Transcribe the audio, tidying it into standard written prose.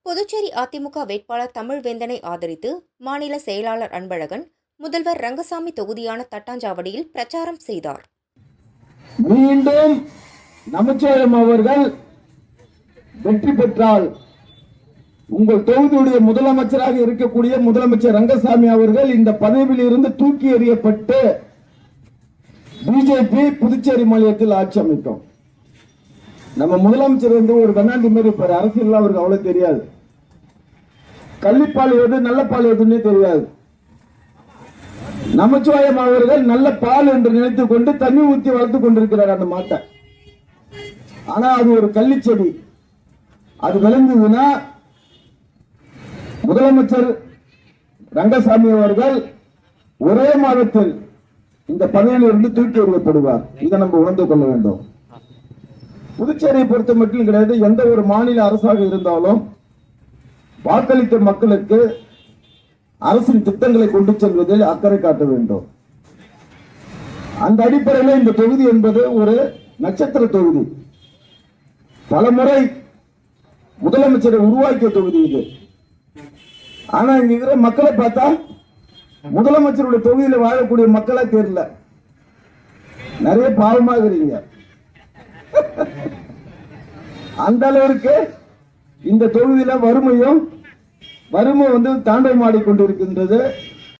புதுச்சேரி அதிமுக வேட்பாளர் தமிழ்வேந்தனை ஆதரித்து மாநில செயலாளர் அன்பழகன் முதல்வர் ரங்கசாமி தொகுதியான தட்டாஞ்சாவடியில் பிரச்சாரம் செய்தார். மீண்டும் நமச்சிவாயம் அவர்கள் வெற்றி பெற்றால் உங்கள் தொகுதியுடைய முதலமைச்சராக இருக்கக்கூடிய முதலமைச்சர் ரங்கசாமி அவர்கள் இந்த பதவியில் இருந்து தூக்கி எறியப்பட்டு பிஜேபி புதுச்சேரி மாநிலத்தில் ஆட்சி அமைக்கும். நம்ம முதலமைச்சர் வந்து ஒரு கண்ணாடி மாதிரி இருப்பாரு. அரசியல் அவருக்கு அவ்வளவு தெரியாது. கள்ளிப்பால் எது நல்ல பால் எதுன்னு தெரியாது. நமச்சிவாயம் அவர்கள் நல்ல பால் என்று நினைத்துக் கொண்டு தண்ணி ஊற்றி வளர்த்துக் கொண்டிருக்கிறார் அந்த மாட்டை. ஆனா அது ஒரு கள்ளிச்செடி. அது விளங்குதுன்னா முதலமைச்சர் ரங்கசாமி அவர்கள் ஒரே மாதத்தில் இந்த பதவியில் இருந்து தூக்கி எறியப்படுவார். இதை நம்ம உணர்ந்து கொள்ள வேண்டும். புதுச்சேரியை பொறுத்த மட்டும் கிடையாது, எந்த ஒரு மாநில அரசாக இருந்தாலும் வாக்களித்த மக்களுக்கு அரசின் திட்டங்களை கொண்டு செல்வதில் அக்கறை காட்ட வேண்டும். அந்த அடிப்படையில் இந்த தொகுதி என்பது ஒரு நட்சத்திர தொகுதி. பலமுறை முதலமைச்சரை உருவாக்கிய தொகுதி இது. ஆனா இங்க இருக்கிற மக்களை பார்த்தா முதலமைச்சருடைய தொகுதியில் வாழக்கூடிய மக்களா தெரியல. நிறைய பாவமாக இருக்கிறீங்க. அந்த அளவிற்கு இந்த தொகுதியில வறுமை வந்து தாண்டவமாடிக் கொண்டிருக்கின்றது.